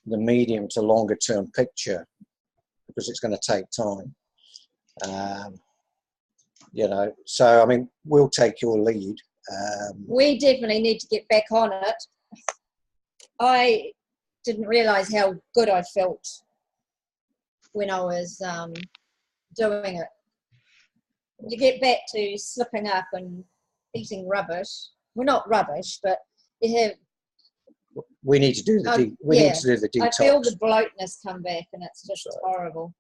the medium to longer term picture, because it's going to take time. You know, so I mean, we'll take your lead. We definitely need to get back on it. I didn't realise how good I felt when I was doing it. You get back to slipping up and eating rubbish. Well, not rubbish, but you have. We need to do the need to do the detox. I feel the bloatness come back, and it's just horrible.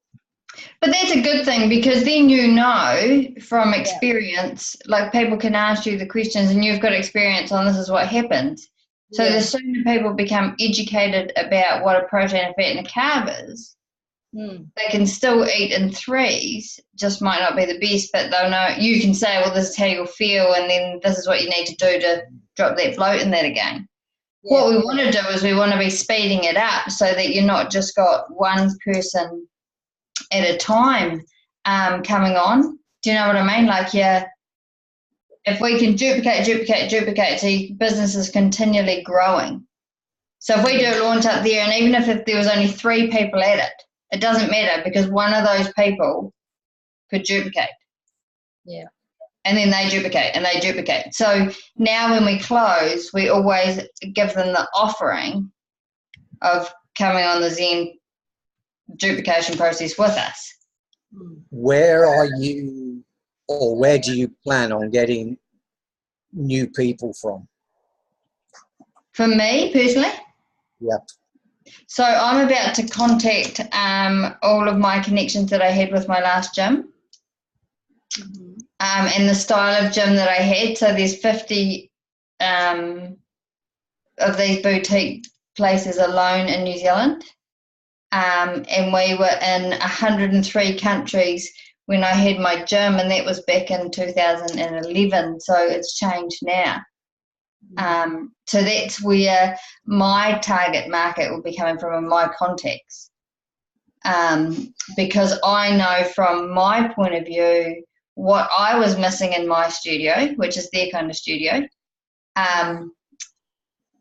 But that's a good thing, because then you know from experience, like people can ask you the questions and you've got experience on this is what happens. So the sooner people become educated about what a protein, a fat and a carb is, they can still eat in threes, just might not be the best, but they'll know. You can say, well, this is how you'll feel, and then this is what you need to do to drop that bloat in that again. What we want to do is we want to be speeding it up so that you're not just got one person at a time coming on. Do you know what I mean? Like, if we can duplicate, so your business is continually growing. So if we do a launch up there, and even if there was only 3 people at it, it doesn't matter, because one of those people could duplicate. Yeah. And then they duplicate and they duplicate. So now when we close, we always give them the offering of coming on the Zen duplication process with us. Where are you, or where do you plan on getting new people from? For me personally? Yeah. So I'm about to contact all of my connections that I had with my last gym, and the style of gym that I had. So there's 50 of these boutique places alone in New Zealand. And we were in 103 countries when I had my gym, and that was back in 2011. So it's changed now. So that's where my target market will be coming from, and my contacts. Because I know from my point of view what I was missing in my studio, which is their kind of studio,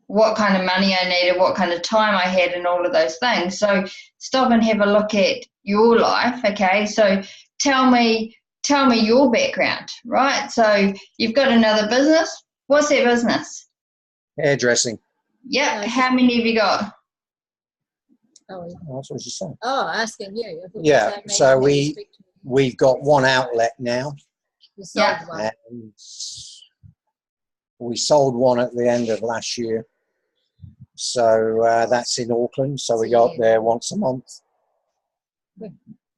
what kind of money I needed, what kind of time I had, and all of those things. So stop and have a look at your life, okay? So tell me your background, right? So you've got another business. What's that business? Hairdressing. Yep. How many have you got? Oh, that's what she's saying. Oh, asking you. Yeah, so we've got one outlet now. You sold one. And we sold one at the end of last year. So that's in Auckland. So we go up there once a month.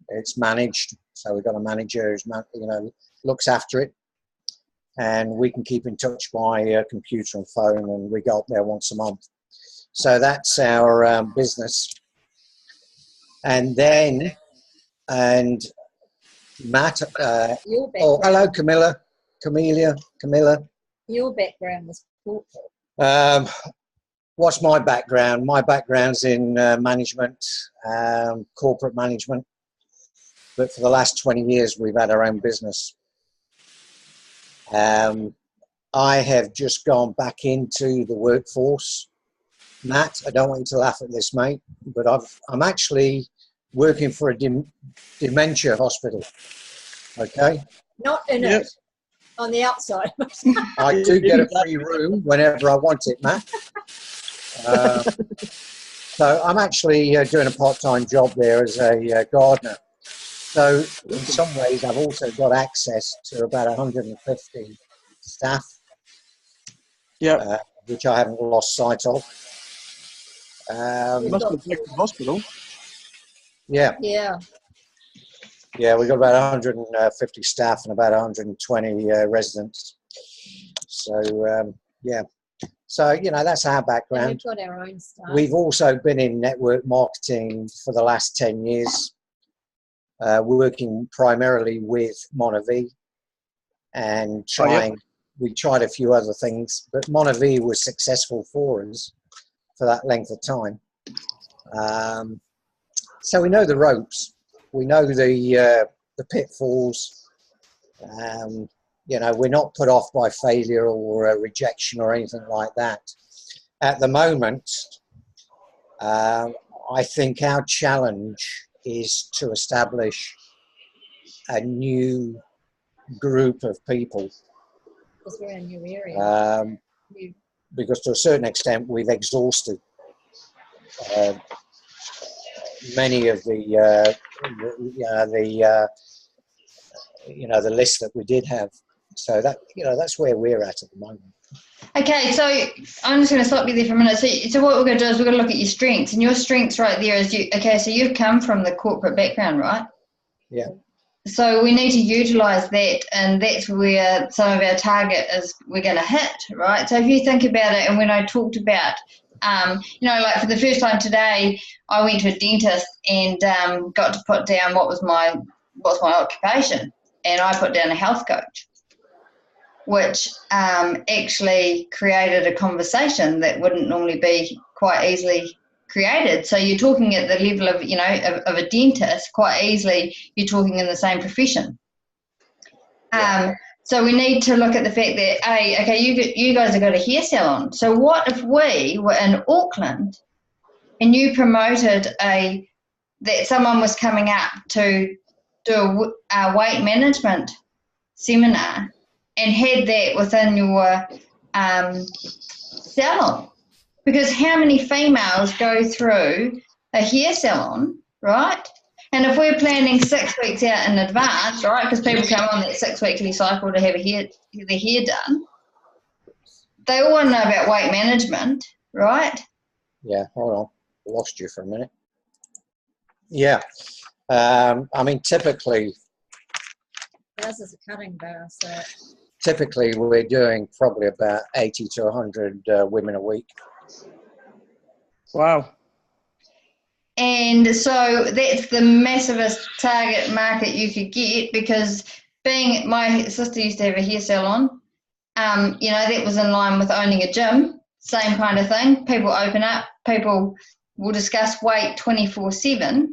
It's managed. So we've got a manager who looks after it. And we can keep in touch by computer and phone, and we go up there once a month. So that's our business. And then, Matt, hello, Camilla. Your background was corporate. What's my background? My background's in management, corporate management. But for the last 20 years, we've had our own business. I have just gone back into the workforce. Matt, I don't want you to laugh at this, mate, but I'm actually working for a dementia hospital. Okay? Not in it, on the outside. I do get a free room whenever I want it, Matt. So I'm actually doing a part-time job there as a gardener. So in some ways, I've also got access to about 150 staff, which I haven't lost sight of. You must have been the hospital. Yeah. Yeah. Yeah, we've got about 150 staff and about 120 residents. So, yeah. So, that's our background. And we've got our own stuff. We've also been in network marketing for the last 10 years. We're working primarily with Monavi and we tried a few other things, but Monavi was successful for us for that length of time. So we know the ropes, we know the pitfalls. We're not put off by failure or rejection or anything like that. At the moment, I think our challenge is to establish a new group of people. Because we're in a new area. Because to a certain extent, we've exhausted many of the list that we did have. So that, that's where we're at the moment. Okay, so I'm just going to stop you there for a minute. So what we're going to do is we're going to look at your strengths, and your strengths right there is so you've come from the corporate background, right? Yeah. So we need to utilize that, and that's where some of our target is we're going to hit, right? So if you think about it, and when I talked about, like for the first time today, I went to a dentist and got to put down what's my occupation, and I put down a health coach, which actually created a conversation that wouldn't normally be quite easily created. So you're talking at the level of, of a dentist, quite easily you're talking in the same profession. So we need to look at the fact that, you guys have got a hair salon. So what if we were in Auckland and you promoted that someone was coming up to do a weight management seminar and had that within your salon? Because how many females go through a hair salon, right? And if we're planning 6 weeks out in advance, right, because people come on that 6 weekly cycle to have their hair done, they all want to know about weight management, right? Yeah, hold on. Lost you for a minute. Yeah. Typically... Ours is a cutting bar, so... Typically, we're doing probably about 80 to 100 women a week. Wow. And so that's the massivest target market you could get, because my sister used to have a hair salon, that was in line with owning a gym, same kind of thing. People open up, people will discuss weight 24/7.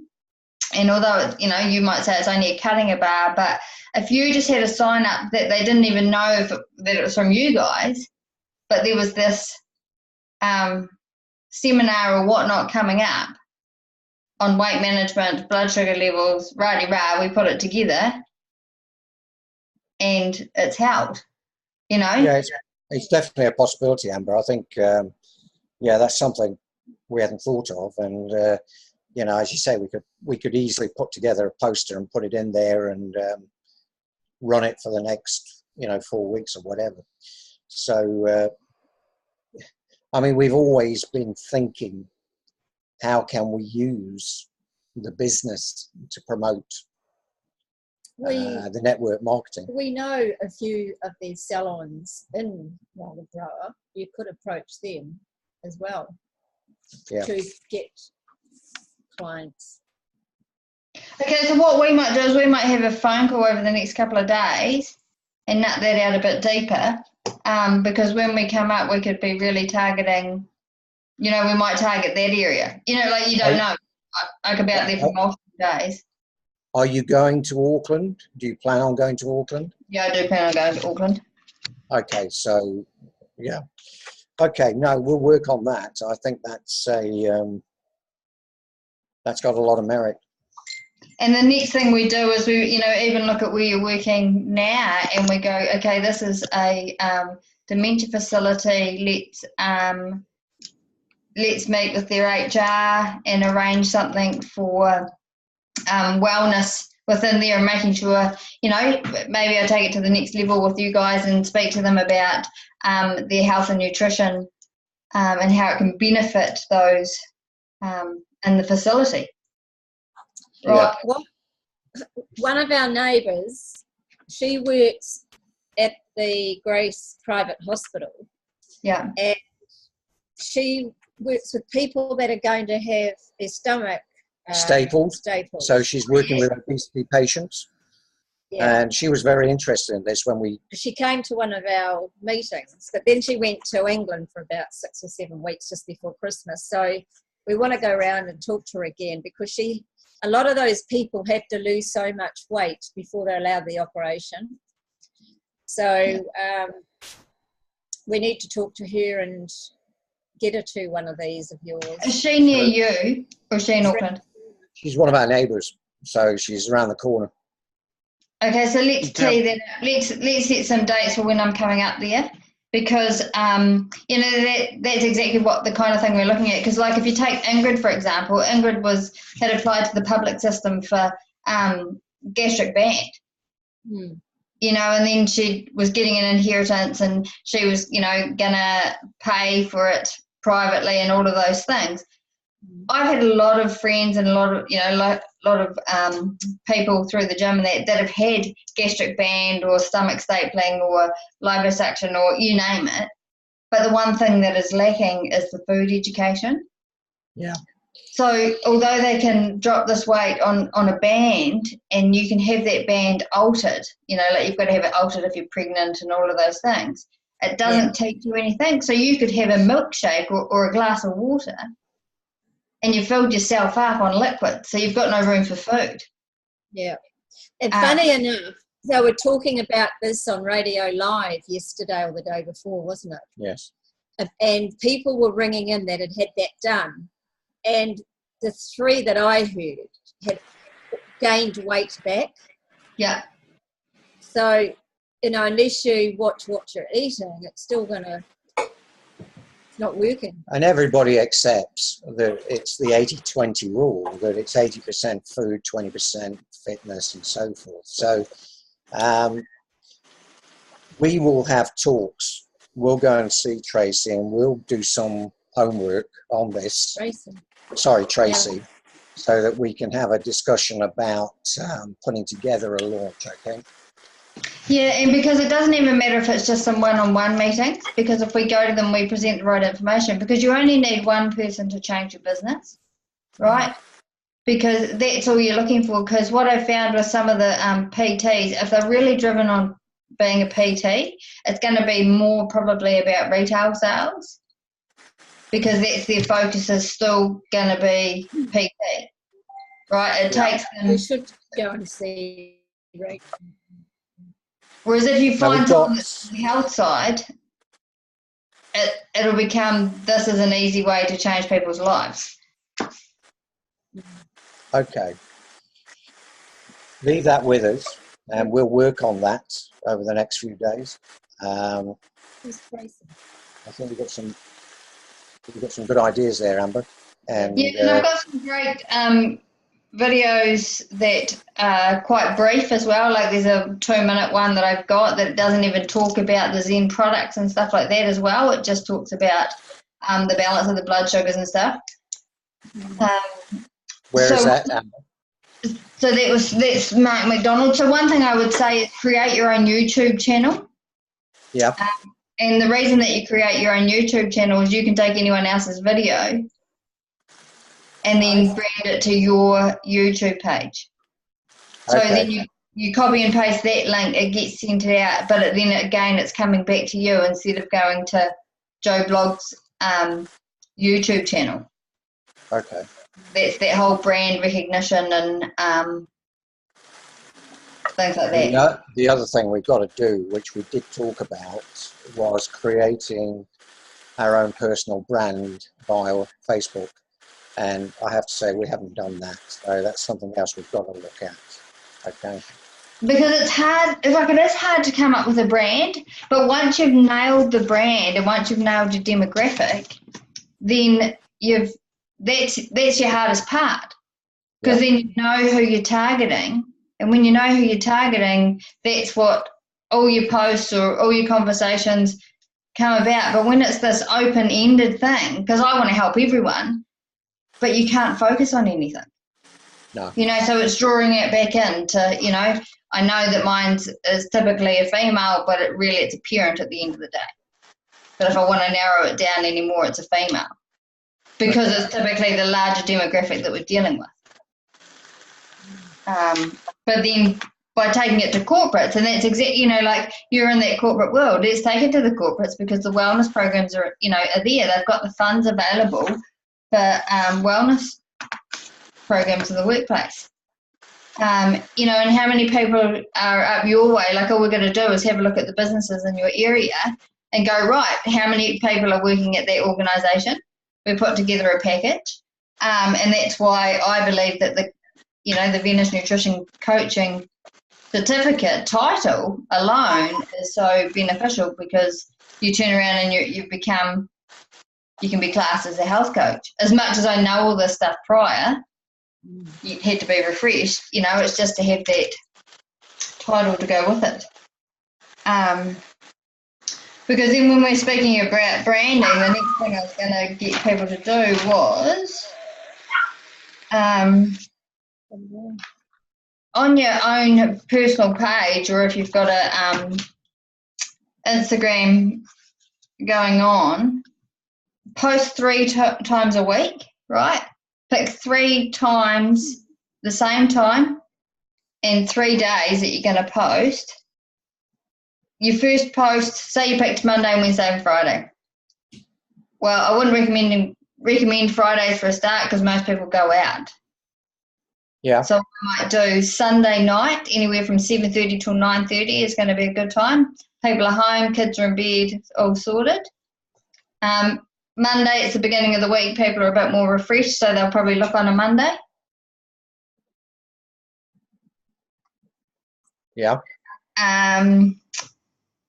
And although, you might say it's only a cutting a bar, but if you just had a sign up that they didn't even know that it was from you guys, but there was this seminar or whatnot coming up on weight management, blood sugar levels, we put it together and it's held, Yeah, it's definitely a possibility, Amber. I think, that's something we hadn't thought of. And, as you say, we could easily put together a poster and put it in there and run it for the next, 4 weeks or whatever. So, we've always been thinking, how can we use the business to promote the network marketing? We know a few of these salons in Walgaroa. You could approach them as well to get clients. Okay, so what we might do is we might have a phone call over the next couple of days and nut that out a bit deeper, because when we come up, we could be really targeting, we might target that area. You don't know. I could be out there for multiple days. Are you going to Auckland? Do you plan on going to Auckland? Yeah, I do plan on going to Auckland. Okay, so, yeah. Okay, no, we'll work on that. I think that's that's got a lot of merit. And the next thing we do is we, even look at where you're working now, and we go, okay, this is a dementia facility. Let's meet with their HR and arrange something for wellness within there, and making sure, maybe I take it to the next level with you guys and speak to them about their health and nutrition and how it can benefit those in the facility. Right. Well, one of our neighbours, she works at the Grace Private Hospital. Yeah. And she works with people that are going to have their stomach stapled. So she's working with obesity patients. Yeah. And she was very interested in this when she came to one of our meetings, but then she went to England for about 6 or 7 weeks just before Christmas. So we want to go around and talk to her again, because a lot of those people have to lose so much weight before they're allowed the operation. So we need to talk to her and get her to one of these of yours. Is she near you? Or is she in Auckland? She's one of our neighbours, so she's around the corner. Okay, so let's tee that up. Let's set some dates for when I'm coming up there, because you know, that's exactly what the kind of thing we're looking at. Because like if you take Ingrid, for example, Ingrid had applied to the public system for gastric band. You know, and then she was getting an inheritance, and she was, you know, gonna pay for it privately and all of those things. I've had a lot of friends and a lot of, you know, lot of people through the gym that have had gastric band or stomach stapling or liposuction or you name it. But the one thing that is lacking is the food education. Yeah. So although they can drop this weight on a band, and you can have that band altered, you know, like you've got to have it altered if you're pregnant and all of those things, it doesn't teach you anything. So you could have a milkshake or a glass of water, and you filled yourself up on liquid, so you've got no room for food. Yeah. And funny enough, they were talking about this on Radio Live yesterday or the day before, wasn't it? Yes. And people were ringing in that had that done. And the 3 that I heard had gained weight back. Yeah. So, you know, unless you watch what you're eating, it's still it's not working. And everybody accepts that it's the 80-20 rule, that it's 80% food, 20% fitness and so forth. So we will have talks. We'll go and see Tracy, and we'll do some homework on this. Tracy, yeah. So that we can have a discussion about putting together a launch, okay? Yeah, and because it doesn't even matter if it's just some one-on-one meetings, because if we go to them, we present the right information, because you only need one person to change your business, right? Because that's all you're looking for. Because what I found with some of the PTs, if they're really driven on being a PT, it's going to be more probably about retail sales, because that's their focus is still going to be PT, right? It takes them. We should go and see. Right. Whereas if you find on the health side, it'll become, this is an easy way to change people's lives. Okay. Leave that with us, and we'll work on that over the next few days. I think we've got some good ideas there, Amber. And and I've got some great videos that are quite brief as well. Like there's a 2-minute one that I've got that doesn't even talk about the Zen products and stuff like that as well. It just talks about the balance of the blood sugars and stuff. Where is that, Amber? So that's Mark McDonald. So one thing I would say is create your own YouTube channel. Yeah. And the reason that you create your own YouTube channel is you can take anyone else's video and then brand it to your YouTube page. So then you copy and paste that link, it gets sent out, but then again it's coming back to you instead of going to Joe Blogg's YouTube channel. Okay. That's that whole brand recognition and things like that. The other thing we've got to do, which we did talk about, was creating our own personal brand via Facebook. And I have to say we haven't done that. So that's something else we've got to look at. Okay. Because it's hard, it is hard to come up with a brand, but once you've nailed the brand and once you've nailed your demographic, then that's your hardest part. Because then you know who you're targeting. And when you know who you're targeting, that's what all your posts or all your conversations come about. But when it's this open-ended thing, because I want to help everyone, but you can't focus on anything. No. You know, so it's drawing it back into, you know, I know that mine is typically a female, but it's a parent at the end of the day. But if I want to narrow it down anymore, it's a female. Because it's typically the larger demographic that we're dealing with. But then by taking it to corporates, and that's exactly, you know, like you're in that corporate world, let's take it to the corporates because the wellness programs are there. They've got the funds available for wellness programs in the workplace. And how many people are up your way? Like all we're going to do is have a look at the businesses in your area and go, right, how many people are working at that organisation? We put together a package And that's why I believe that the Venus Nutrition Coaching certificate title alone is so beneficial, because you turn around and you can be classed as a health coach. As much as I know all this stuff prior, you had to be refreshed. It's just to have that title to go with it. Because then when we're speaking about branding, the next thing I was going to get people to do was on your own personal page, or if you've got a Instagram going on, post 3 times a week, right? Pick 3 times the same time and 3 days that you're going to post. Your first post, say you picked Monday, Wednesday and Friday. Well, I wouldn't recommend Fridays for a start, because most people go out. Yeah. So I might do Sunday night, anywhere from 7:30 till 9:30 is going to be a good time. People are home, kids are in bed, all sorted. Monday, it's the beginning of the week, people are a bit more refreshed, so they'll probably look on a Monday. Yeah. And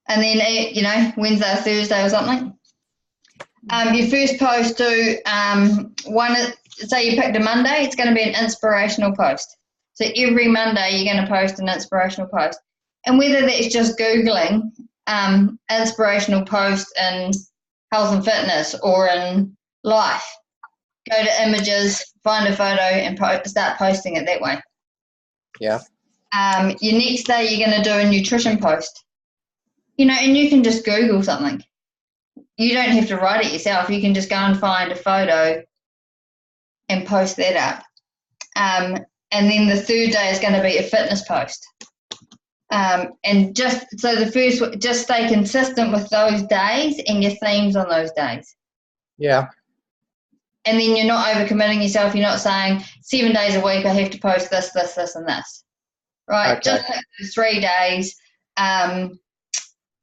then, Wednesday or Thursday or something. Your first post, do one, say you picked a Monday, it's going to be an inspirational post. So every Monday you're going to post an inspirational post. And whether that's just Googling inspirational post in health and fitness or in life, go to images, find a photo and start posting it that way. Yeah. Your next day you're going to do a nutrition post. And you can just Google something. You don't have to write it yourself. You can just go and find a photo and post that up. And then the third day is going to be a fitness post. And just stay consistent with those days and your themes on those days. Yeah. And then you're not overcommitting yourself. You're not saying 7 days a week I have to post this, this, this, and this. Right? Okay. Just pick 3 days.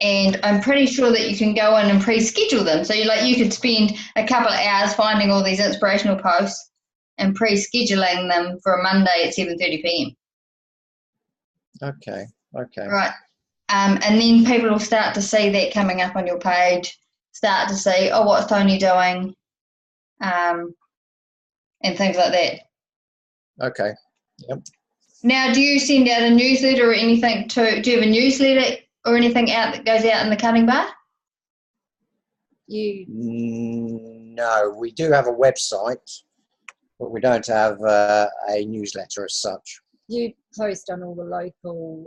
And I'm pretty sure that you can go in and pre-schedule them. So you could spend a couple of hours finding all these inspirational posts and pre-scheduling them for a Monday at 7:30 p.m. Okay. Right. And then people will start to see that coming up on your page, start to see, oh, what's Tony doing? And things like that. Okay. Yep. Now, do you send out a newsletter or anything do you have a newsletter or anything out that goes out in the cutting bar? No, we do have a website, but we don't have a newsletter as such. You post on all the local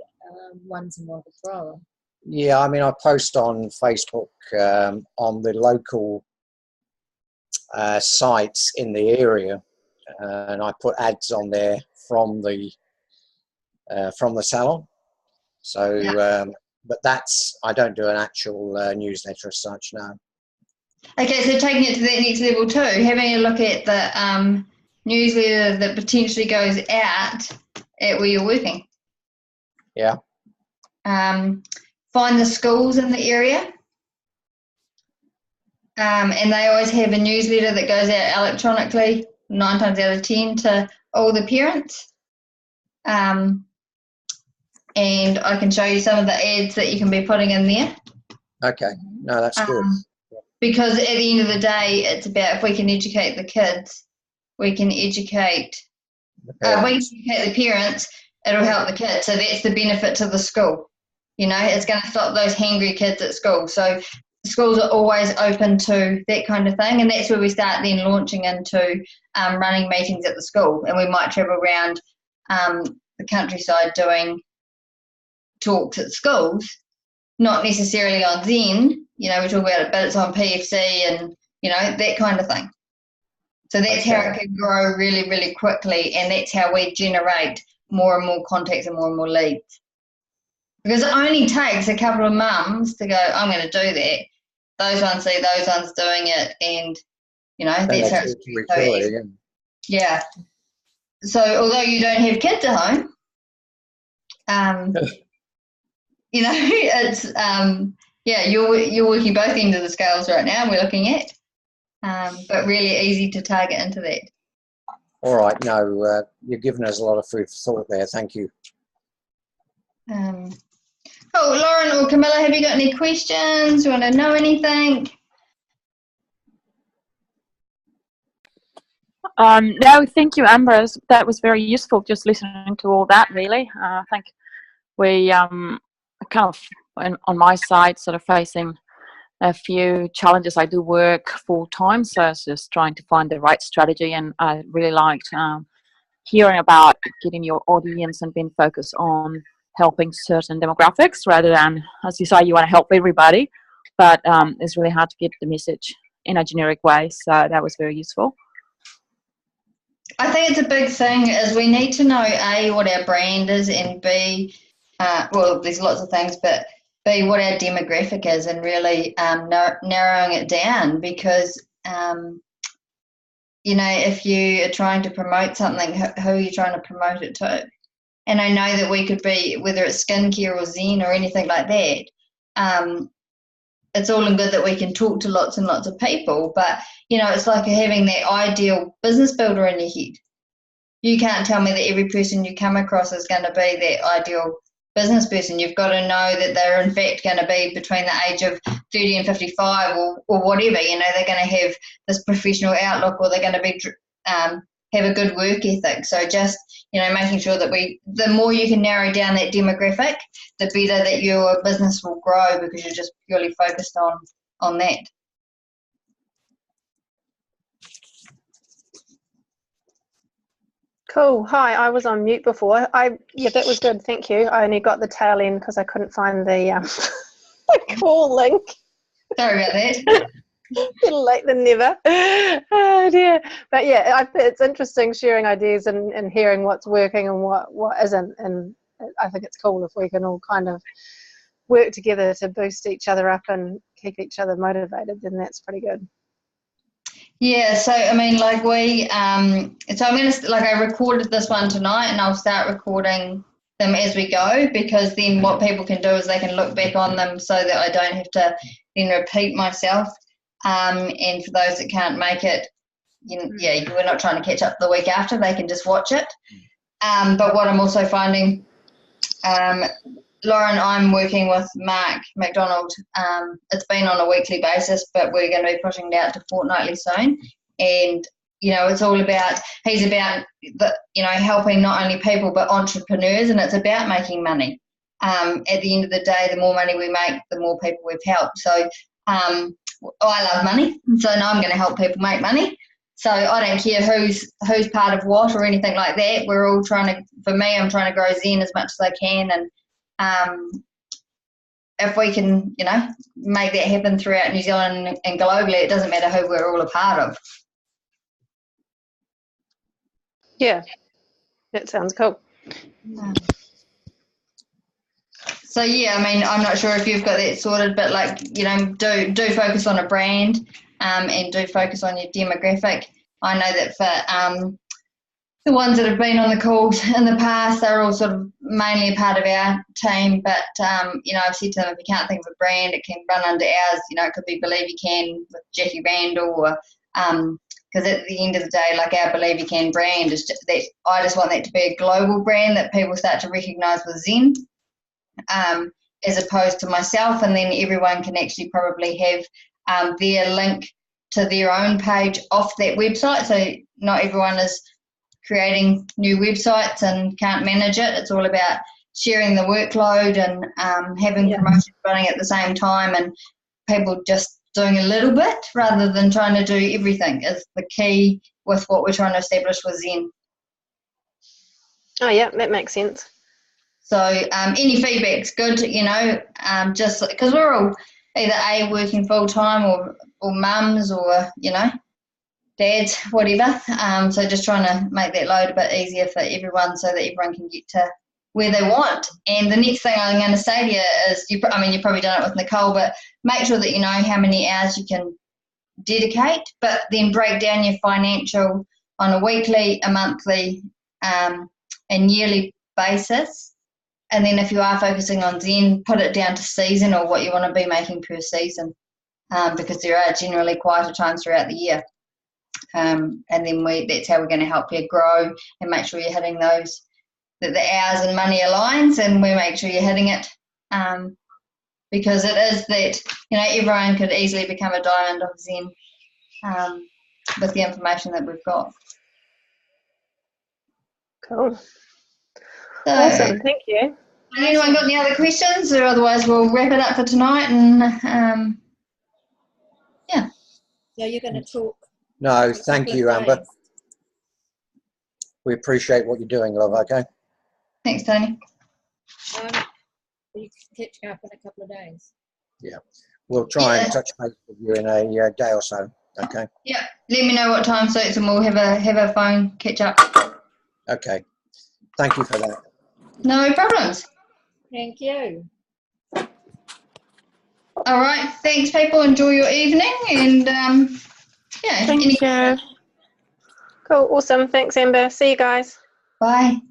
ones in Wagga. Yeah, I mean, I post on Facebook on the local sites in the area, and I put ads on there from the salon. So, yeah. But I don't do an actual newsletter as such, no. Okay, so taking it to that next level too, having a look at the newsletter that potentially goes out at where you're working. Yeah. Find the schools in the area. And they always have a newsletter that goes out electronically 9 times out of 10 to all the parents. And I can show you some of the ads that you can be putting in there. Okay, no, that's good. Because at the end of the day, it's about if we can educate the kids, we can educate the parents, it'll help the kids. So that's the benefit to the school. It's going to stop those hangry kids at school. So schools are always open to that kind of thing, and that's where we start then launching into running meetings at the school. And we might travel around the countryside doing talks at schools, not necessarily on Zen, we talk about it, but it's on PFC and, that kind of thing. So that's how it can grow really, really quickly, and that's how we generate more and more contacts and more leads. Because it only takes a couple of mums to go, I'm going to do that. Those ones see those ones doing it, and, that's how it's so yeah. So although you don't have kids at home, it's you're working both ends of the scales right now. We're looking at, but really easy to target into that. All right, no, you've given us a lot of food for thought there. Thank you. Lauren or Camilla, have you got any questions? You want to know anything? No, thank you, Amber. That was very useful, just listening to all that, really. I think we kind of, on my side, sort of facing a few challenges. I do work full-time, so I was just trying to find the right strategy, and I really liked hearing about getting your audience and being focused on helping certain demographics rather than, as you say, you want to help everybody, but it's really hard to get the message in a generic way, so that was very useful. I think it's a big thing is we need to know A, what our brand is, and B, well, there's lots of things, but B, what our demographic is, and really narrowing it down, because you know, if you are trying to promote something, who are you trying to promote it to? And I know that we could be, whether it's skincare or Zen or anything like that, it's all in good that we can talk to lots and lots of people, but, you know, it's like having that ideal business builder in your head. You can't tell me that every person you come across is going to be that ideal business person. You've got to know that they're in fact going to be between the age of 30 and 55 or whatever. You know, they're going to have this professional outlook, or they're going to be have a good work ethic. So just, you know, making sure that the more you can narrow down that demographic, the better that your business will grow, because you're just purely focused on that. Cool. Hi, I was on mute before. Yeah, that was good. Thank you. I only got the tail end because I couldn't find the call link. Sorry about that. Better late than never. Oh dear. But yeah, it's interesting sharing ideas and hearing what's working and what isn't. And I think it's cool if we can all kind of work together to boost each other up and keep each other motivated. Then that's pretty good. Yeah, so I mean, like so I'm gonna, like, I recorded this one tonight, and I'll start recording them as we go, because then what people can do is they can look back on them so that I don't have to then repeat myself. And for those that can't make it, we're not trying to catch up the week after, they can just watch it. But what I'm also finding, Lauren, I'm working with Mark McDonald. It's been on a weekly basis, but we're going to be pushing it out to fortnightly soon. And, you know, it's all about, he's about, helping not only people but entrepreneurs, and it's about making money. At the end of the day, the more money we make, the more people we've helped. So I love money, so now I'm going to help people make money. So I don't care who's part of what or anything like that. We're all trying to, for me, I'm trying to grow Zen as much as I can, and if we can, you know, make that happen throughout New Zealand and globally, it doesn't matter who we're all a part of. Yeah, that sounds cool. So yeah, I mean, I'm not sure if you've got that sorted, but, like, you know, do focus on a brand, and do focus on your demographic. I know that for the ones that have been on the calls in the past, they're all sort of mainly a part of our team, but you know, I've said to them, if you can't think of a brand, it can run under ours. You know, it could be Believe You Can with Jackie Randall, or because at the end of the day, like, our Believe You Can brand is just that, I just want that to be a global brand that people start to recognise with Zen, as opposed to myself, and then everyone can actually probably have their link to their own page off that website. So not everyone is creating new websites and can't manage it. It's all about sharing the workload and having promotions running at the same time, and people just doing a little bit rather than trying to do everything is the key with what we're trying to establish with Zen. Oh yeah, that makes sense. So any feedback's good, you know, just because we're all either working full-time or mums, or, you know, dads, whatever. So just trying to make that load a bit easier for everyone so that everyone can get to where they want. And the next thing I'm going to say to you is, you've probably done it with Nicole, but make sure that you know how many hours you can dedicate, but then break down your financial on a weekly, a monthly, and yearly basis. And then if you are focusing on Zen, put it down to season, or what you want to be making per season, because there are generally quieter times throughout the year. And then that's how we're going to help you grow and make sure you're hitting those, that the hours and money aligns, and we make sure you're hitting it. Because it is that, everyone could easily become a diamond of Zen with the information that we've got. Cool. So, awesome, thank you. Anyone got any other questions, or otherwise we'll wrap it up for tonight? And yeah. So you're going to talk? No, thank you, Amber. We appreciate what you're doing, love. Okay. Thanks, Tony. You catching up in a couple of days. Yeah, we'll try and touch base with you in a day or so. Okay. Yeah. Let me know what time suits, and we'll have a phone catch up. Okay. Thank you for that. No problems. Thank you. All right. Thanks, people. Enjoy your evening, and yeah. Thank you. Cool, awesome. Thanks, Amber. See you guys. Bye.